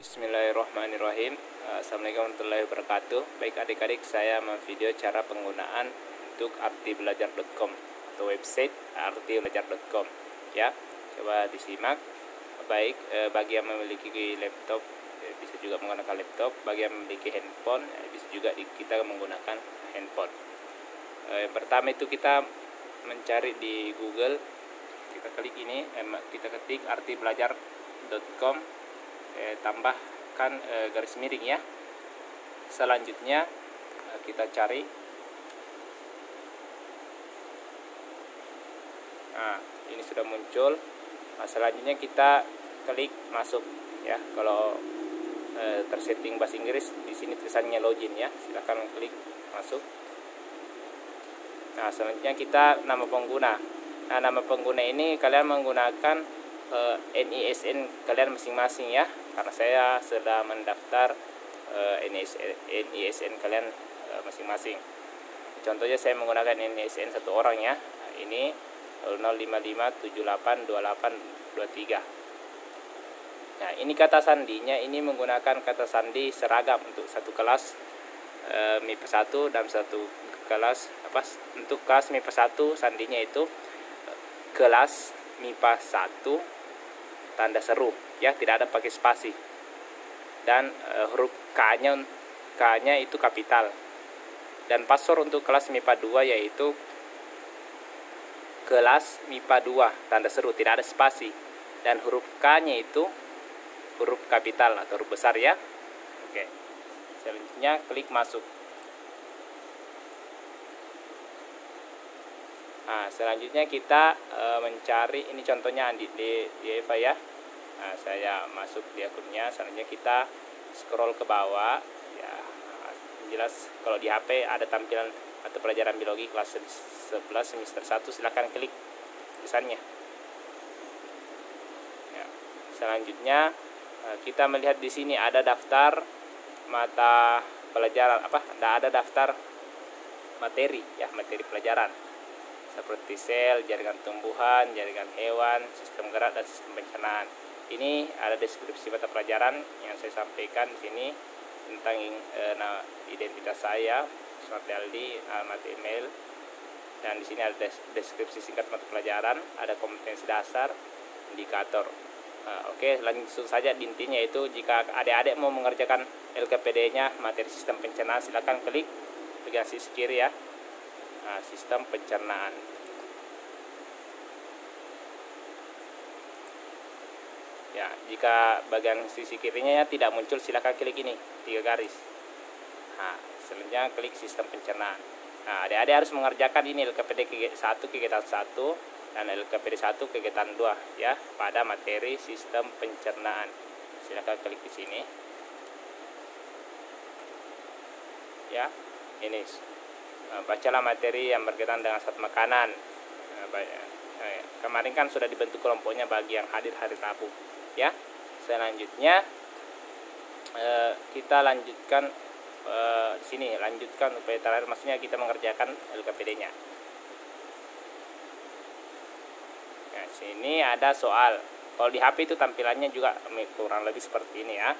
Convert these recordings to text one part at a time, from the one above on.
Bismillahirrahmanirrahim. Assalamualaikum warahmatullahi wabarakatuh. Baik adik-adik, saya memvideo cara penggunaan untuk artibelajar.com atau website artibelajar.com ya. Coba disimak. Baik, bagi yang memiliki laptop bisa juga menggunakan laptop, bagi yang memiliki handphone bisa juga kita menggunakan handphone. Yang pertama itu kita mencari di Google, kita klik ini, kita ketik artibelajar.com, tambahkan garis miring ya. Selanjutnya kita cari, nah ini sudah muncul. Nah, selanjutnya kita klik masuk ya. Kalau tersetting bahasa Inggris, di sini tulisannya login ya, silahkan klik masuk. Nah, selanjutnya kita nama pengguna. Nah, nama pengguna ini kalian menggunakan NISN kalian masing-masing ya, karena saya sudah mendaftar NISN kalian masing-masing. Contohnya saya menggunakan NISN satu orang ya. Nah, ini 055782823. Nah, ini kata sandinya, ini menggunakan kata sandi seragam untuk satu kelas MIPA 1 dan satu kelas untuk kelas MIPA 1 sandinya itu kelas MIPA 1 tanda seru ya, tidak ada pakai spasi, dan huruf K-nya itu kapital. Dan password untuk kelas MIPA 2 yaitu kelas MIPA 2 tanda seru, tidak ada spasi, dan huruf K-nya itu huruf kapital atau huruf besar ya. Oke, selanjutnya klik masuk. Nah, selanjutnya kita mencari, ini contohnya di Eva ya. Nah, saya masuk di akunnya. Selanjutnya kita scroll ke bawah ya. Jelas kalau di HP ada tampilan atau pelajaran biologi kelas 11 semester 1, silahkan klik tulisannya ya. Selanjutnya kita melihat di sini ada daftar mata pelajaran, ada daftar materi ya, materi pelajaran seperti sel, jaringan tumbuhan, jaringan hewan, sistem gerak, dan sistem pencernaan. Ini ada deskripsi mata pelajaran yang saya sampaikan di sini tentang identitas saya, Sumardi Aldi, alamat email, dan di sini ada deskripsi singkat mata pelajaran, ada kompetensi dasar, indikator. Oke, langsung saja. Intinya itu, jika adik-adik mau mengerjakan LKPD-nya materi sistem pencernaan, silakan klik bagian sisi kiri ya. Nah, sistem pencernaan. Ya, jika bagian sisi kirinya tidak muncul, silakan klik ini 3 garis. Nah, selanjutnya klik sistem pencernaan. Nah, adik-adik harus mengerjakan ini LKPD 1 kegiatan 1 dan LKPD 1 kegiatan 2 ya, pada materi sistem pencernaan. Silakan klik di sini. Ya, ini bacalah materi yang berkaitan dengan zat makanan. Kemarin kan sudah dibentuk kelompoknya bagi yang hadir hari Rabu ya. Selanjutnya kita lanjutkan di sini, lanjutkan upaya terakhir, maksudnya kita mengerjakan LKPD-nya. Nah, sini ada soal. Kalau di HP itu tampilannya juga kurang lebih seperti ini ya.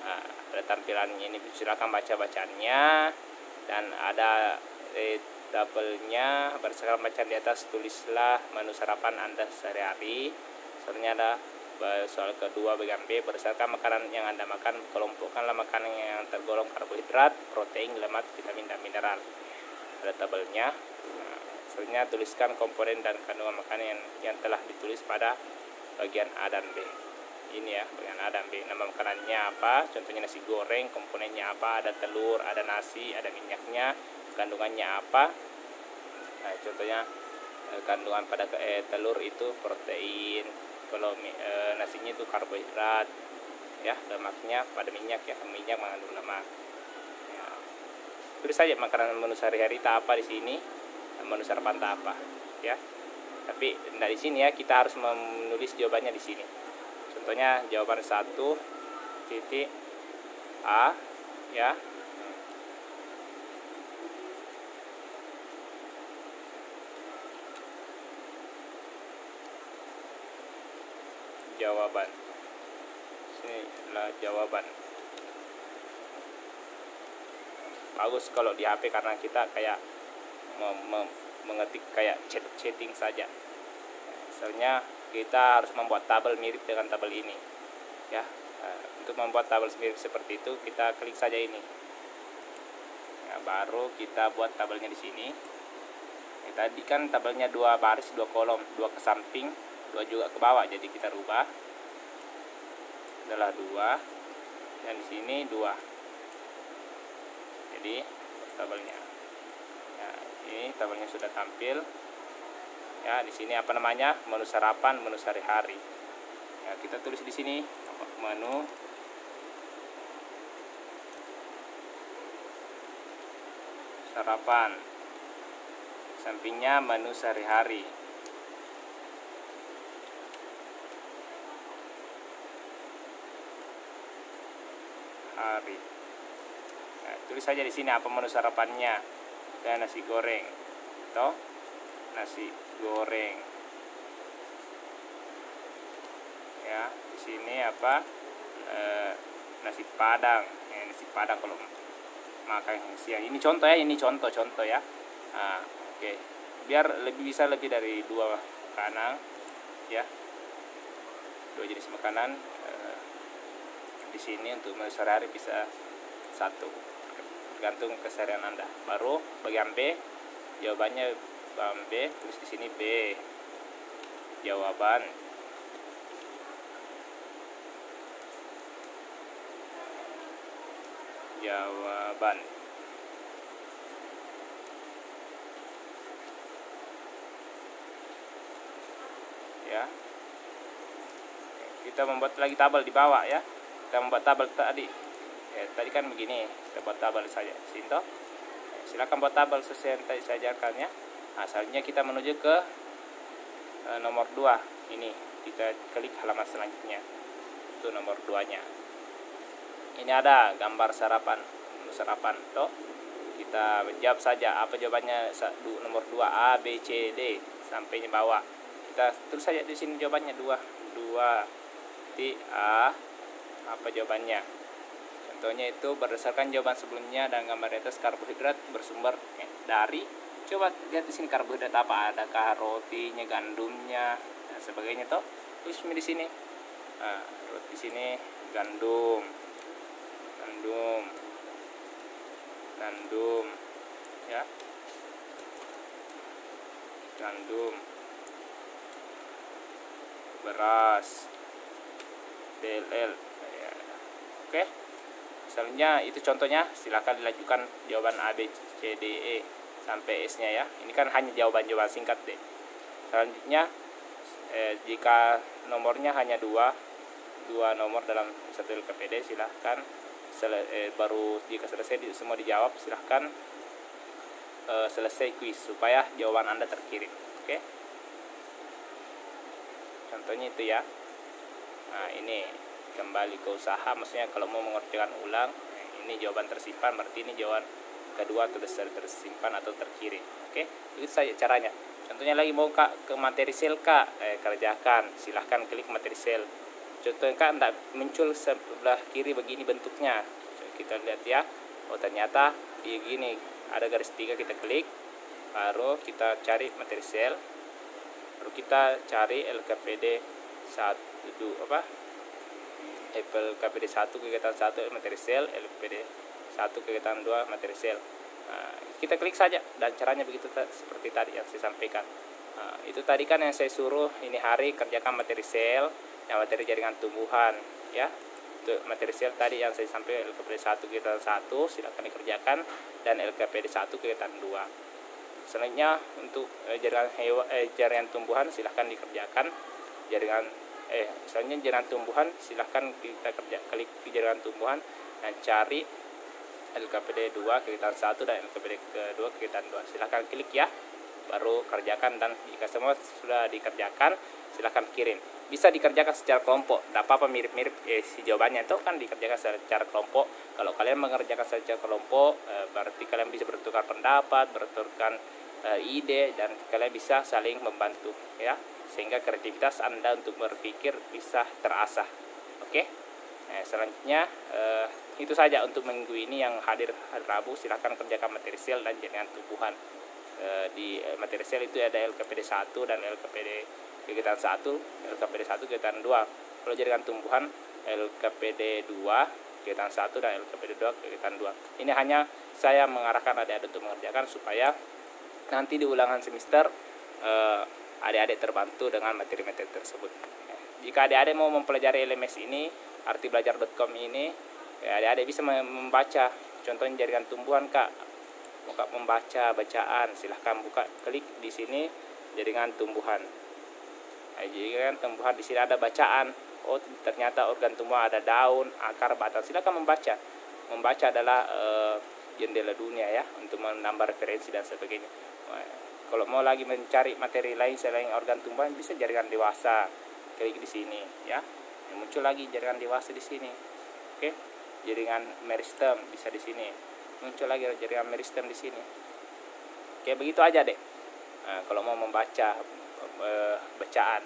Nah, ada tampilannya ini, silakan baca bacaannya, dan ada tabelnya. Berdasarkan bacaan di atas, tulislah menu sarapan Anda sehari-hari. Selanjutnya ada soal kedua bagian B, berdasarkan makanan yang Anda makan, kelompokkanlah makanan yang tergolong karbohidrat, protein, lemak, vitamin, dan mineral. Ada tabelnya. Nah, selanjutnya tuliskan komponen dan kandungan makanan yang telah ditulis pada bagian A dan B. Ini ya, bagian A dan B. Nama makanannya apa? Contohnya nasi goreng, komponennya apa? Ada telur, ada nasi, ada minyaknya, kandungannya apa? Nah, contohnya kandungan pada telur itu protein, kalau nasinya itu karbohidrat ya, lemaknya pada minyak ya, minyak mengandung lemak ya. Tulis saja makanan menu sehari-hari tak apa di sini, menu sarapan tak apa ya. Tapi dari sini ya, kita harus menulis jawabannya di sini. Contohnya jawaban 1.A ya. Jawaban sini adalah jawaban. Bagus kalau di HP karena kita kayak mengetik kayak chatting saja. Misalnya kita harus membuat tabel mirip dengan tabel ini ya. Untuk membuat tabel mirip seperti itu kita klik saja ini ya, baru kita buat tabelnya di sini. Tadi kan tabelnya 2 baris 2 kolom, 2 ke samping, 2 juga ke bawah, jadi kita rubah adalah 2 dan di sini 2. Jadi tabelnya ya, ini tabelnya sudah tampil ya. Di sini apa namanya, menu sarapan, menu sehari-hari ya, kita tulis di sini menu sarapan, sampingnya menu sehari-hari. Nah, tulis saja di sini apa menu sarapannya. Dan nasi goreng, toh nasi goreng ya. Di sini apa, nasi padang ya, nasi padang kalau makan siang. Ini contoh ya, ini contoh ya. Oke. Biar bisa lebih dari 2 makanan ya, 2 jenis makanan. Di sini untuk menu sehari-hari bisa 1, tergantung keseharian Anda. Baru bagian B, jawabannya bagian B, tulis di sini B, jawaban. Jawaban ya. Kita membuat lagi tabel di bawah ya. Kita membuat tabel tadi ya, tadi kan begini, kita buat tabel saja sini. Silakan buat tabel sesuai yang tadi saya ajarkan ya. Nah, selanjutnya kita menuju ke nomor 2. Ini kita klik halaman selanjutnya, itu nomor 2 nya. Ini ada gambar sarapan, menu sarapan toh. Kita jawab saja apa jawabannya. Nomor 2 A B C D sampai bawah. Kita terus saja di sini jawabannya 2 titik A, apa jawabannya. Contohnya itu berdasarkan jawaban sebelumnya dan gambar di atas, karbohidrat bersumber dari, coba lihat di sini karbohidrat apa, adakah rotinya, gandumnya dan sebagainya toh. Terus di sini di sini gandum ya, gandum, beras, DLL ya. Oke, misalnya itu contohnya. Silakan dilanjutkan jawaban A B C D E sampai S nya ya. Ini kan hanya jawaban singkat deh. Selanjutnya jika nomornya hanya 2 nomor dalam satu LKPD, silahkan baru jika selesai semua dijawab, silahkan selesai kuis supaya jawaban Anda terkirim. Oke, contohnya itu ya. Nah, ini kembali ke usaha, maksudnya kalau mau mengerjakan ulang, ini jawaban tersimpan, berarti ini jawaban kedua sudah tersimpan atau terkirim. Oke, itu saja caranya. Contohnya lagi mau ke materi sel kerjakan, silahkan klik materi sel. Contohnya tidak muncul sebelah kiri begini bentuknya, kita lihat ya. Oh, ternyata di gini ada garis 3, kita klik, baru kita cari materi sel, baru kita cari LKPD 1 kegiatan 1 materi sel, LKPD 1 kegiatan 2 materi sel. Kita klik saja dan caranya begitu seperti tadi yang saya sampaikan. Itu tadi kan yang saya suruh ini hari kerjakan materi sel, yang materi jaringan tumbuhan ya. Untuk materi sel tadi yang saya sampaikan LKPD 1 kegiatan 1 silakan dikerjakan, dan LKPD 1 kegiatan 2. Selanjutnya untuk jaringan tumbuhan silahkan dikerjakan. Selanjutnya jaringan tumbuhan silahkan kita klik di jaringan tumbuhan dan cari LKPD 2 kegiatan 1 dan LKPD kedua kegiatan 2. Silahkan klik ya, baru kerjakan, dan jika semua sudah dikerjakan silahkan kirim. Bisa dikerjakan secara kelompok, tidak apa-apa, mirip-mirip si jawabannya itu kan dikerjakan secara kelompok. Kalau kalian mengerjakan secara kelompok, berarti kalian bisa bertukar pendapat, bertukar ide, dan kalian bisa saling membantu ya, sehingga kreativitas Anda untuk berpikir bisa terasah. Oke, Selanjutnya itu saja untuk minggu ini yang hadir hari Rabu. Silahkan kerjakan materi sel dan jaringan tumbuhan. Di materi sel itu ada LKPD 1 dan LKPD kegiatan 1, LKPD 1 kegiatan 2. Kalau jaringan tumbuhan LKPD 2 kegiatan 1 dan LKPD 2 kegiatan 2. Ini hanya saya mengarahkan adik-adik untuk mengerjakan supaya nanti di ulangan semester adik-adik terbantu dengan materi-materi tersebut. Jika adik-adik mau mempelajari LMS ini, artibelajar.com ini, adik-adik bisa membaca. Contohnya jaringan tumbuhan, Kak. Buka membaca bacaan, silahkan buka, klik di sini jaringan tumbuhan. Jaringan tumbuhan di sini ada bacaan. Oh, ternyata organ tumbuhan ada daun, akar, batang. Silahkan membaca. Membaca adalah jendela dunia ya, untuk menambah referensi dan sebagainya. Kalau mau lagi mencari materi lain selain organ tumbuhan, bisa jaringan dewasa. Klik di sini ya. Muncul lagi jaringan dewasa di sini. Oke. Jaringan meristem bisa di sini. Muncul lagi jaringan meristem di sini. Oke, begitu aja deh. Nah, kalau mau membaca bacaan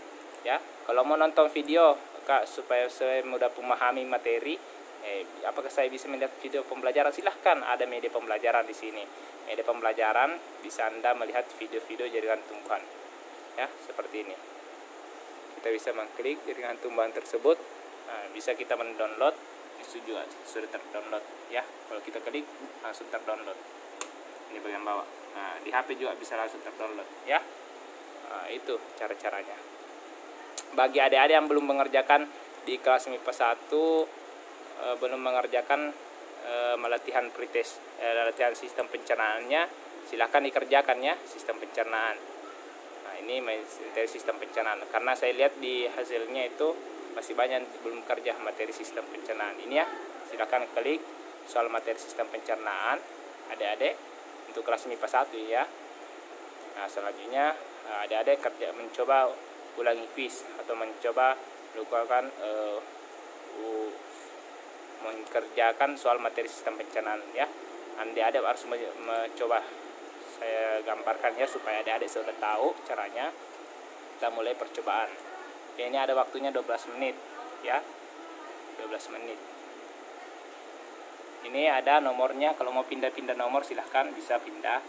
ya. Kalau mau nonton video, Kak, supaya saya mudah memahami materi, apakah saya bisa melihat video pembelajaran? Silahkan, ada media pembelajaran di sini. Media pembelajaran bisa Anda melihat video-video jaringan tumbuhan. Ya, seperti ini. Kita bisa mengklik jaringan tumbuhan tersebut. Nah, bisa kita mendownload. Itu juga sudah terdownload ya. Kalau kita klik langsung terdownload. Ini bagian bawah. Nah, di HP juga bisa langsung terdownload ya. Nah, itu cara-caranya. Bagi adik-adik yang belum mengerjakan di kelas MIPA 1, belum mengerjakan latihan pretest, latihan sistem pencernaannya, silahkan dikerjakan ya, sistem pencernaan. Nah, ini materi sistem pencernaan, karena saya lihat di hasilnya itu masih banyak belum kerja materi sistem pencernaan ini ya. Silahkan klik soal materi sistem pencernaan adik-adik untuk kelas MIPA 1 ya. Nah, selanjutnya adik-adik mencoba ulangi kuis atau mencoba melakukan mengerjakan soal materi sistem pencernaan ya. Adik-adik harus mencoba, saya gambarkan ya supaya adik-adik sudah tahu caranya. Kita mulai percobaan. Ini ada waktunya 12 menit ya. 12 menit. Ini ada nomornya, kalau mau pindah-pindah nomor silahkan bisa pindah.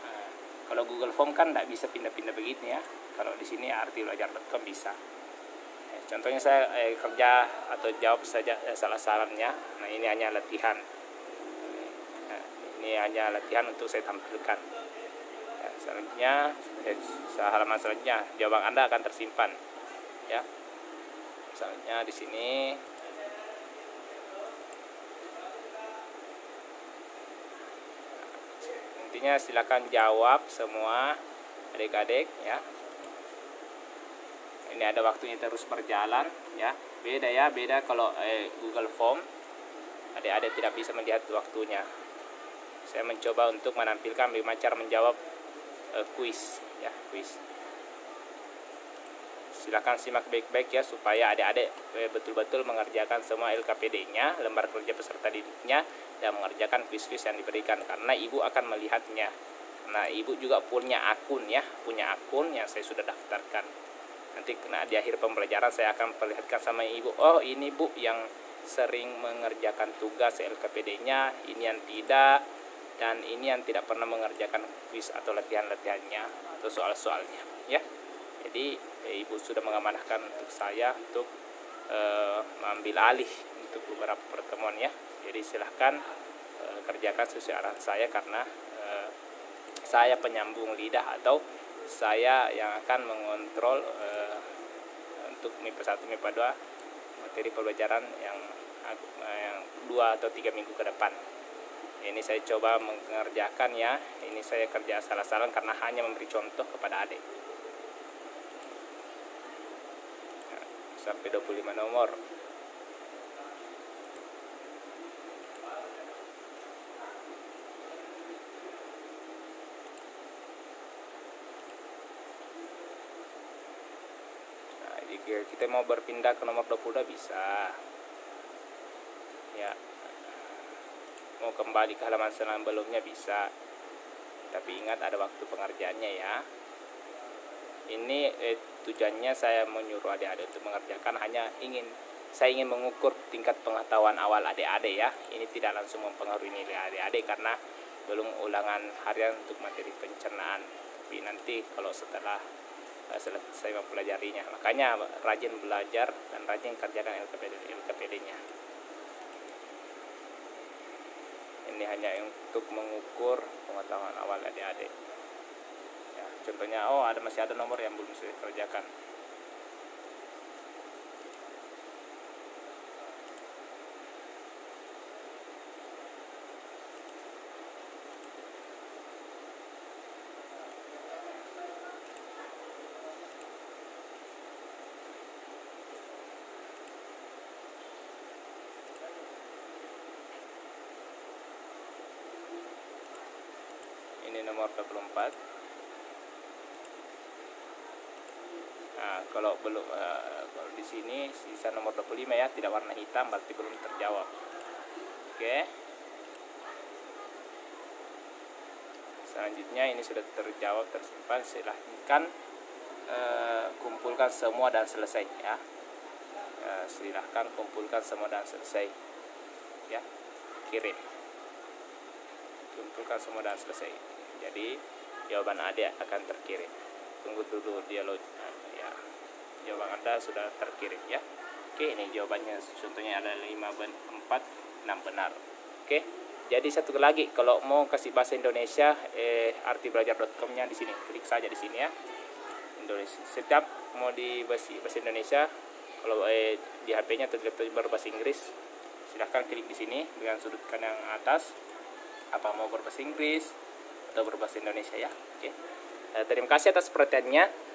Nah, kalau Google Form kan tidak bisa pindah-pindah begini ya. Kalau di sini artibelajar.com bisa. Contohnya saya kerja atau jawab saja salah-salahnya. Nah, ini hanya latihan. Nah, ini hanya latihan untuk saya tampilkan. Ya, selanjutnya halaman selanjutnya jawaban Anda akan tersimpan. Ya, misalnya di sini intinya silakan jawab semua adik-adik ya. Ini ada waktunya terus berjalan ya. Beda ya, beda kalau Google Form adik-adik tidak bisa melihat waktunya. Saya mencoba untuk menampilkan bagaimana cara menjawab kuis ya, kuis. Silakan simak baik-baik ya supaya adik-adik betul-betul mengerjakan semua LKPD-nya, lembar kerja peserta didiknya, dan mengerjakan kuis-kuis yang diberikan, karena ibu akan melihatnya. Karena ibu juga punya akun ya, punya akun yang saya sudah daftarkan. Nanti di akhir pembelajaran saya akan perlihatkan sama ibu, oh ini bu yang sering mengerjakan tugas LKPD-nya, ini yang tidak, dan ini yang tidak pernah mengerjakan kuis atau latihan-latihannya atau soal-soalnya ya. Jadi ibu sudah mengamanahkan untuk saya untuk mengambil alih untuk beberapa pertemuan ya. Jadi silahkan kerjakan sesuai arahan saya, karena saya penyambung lidah atau saya yang akan mengontrol untuk MIPA 1, MIPA 2 materi pembelajaran yang 2 atau 3 minggu ke depan. Ini saya coba mengerjakan ya. Ini saya kerja salah-salah karena hanya memberi contoh kepada adik. Sampai 25 nomor. Nah, jika kita mau berpindah ke nomor 22 bisa. Ya. Mau kembali ke halaman sebelumnya bisa. Tapi ingat ada waktu pengerjaannya ya. Ini tujuannya saya menyuruh adik-adik untuk mengerjakan hanya ingin saya ingin mengukur tingkat pengetahuan awal adik-adik ya. Ini tidak langsung mempengaruhi nilai adik-adik karena belum ulangan harian untuk materi pencernaan. Tapi nanti kalau setelah selesai mempelajarinya, makanya rajin belajar dan rajin kerjakan LKPD-nya. Ini hanya untuk mengukur pengetahuan awal adik-adik. Ya, contohnya, masih ada nomor yang belum saya kerjakan. Ini nomor 24. Nah, kalau belum kalau di sini sisa nomor 25 ya, tidak warna hitam, berarti belum terjawab. Oke. Selanjutnya ini sudah terjawab, tersimpan. Silahkan kumpulkan semua dan selesai ya. Silahkan kumpulkan semua dan selesai ya. Kirim. Kumpulkan semua dan selesai. Jadi jawaban adik akan terkirim. Tunggu dulu dialog ya. Jawaban Anda sudah terkirim ya. Oke, ini jawabannya. Contohnya ada 5 4 6 benar. Oke. Jadi satu lagi, kalau mau kasih bahasa Indonesia, artibelajar.com-nya di sini. Klik saja di sini ya. Indonesia. Setiap mau di bahasa Indonesia, kalau di HP-nya atau di laptop berbahasa Inggris, silahkan klik di sini dengan sudut kanan atas. Apa mau berbahasa Inggris atau berbahasa Indonesia ya. Oke. Terima kasih atas perhatiannya.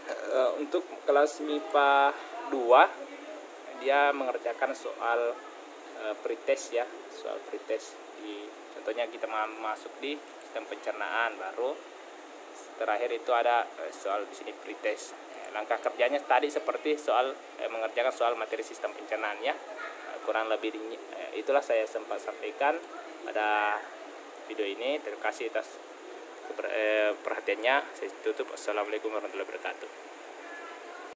Untuk kelas MIPA 2 dia mengerjakan soal pretest ya, soal pretest. Contohnya kita masuk di sistem pencernaan, baru terakhir itu ada soal di sini pretest. Langkah kerjanya tadi seperti soal mengerjakan soal materi sistem pencernaan ya. Kurang lebih itulah saya sempat sampaikan pada video ini. Terima kasih atas perhatiannya. Saya tutup. Assalamualaikum warahmatullahi wabarakatuh.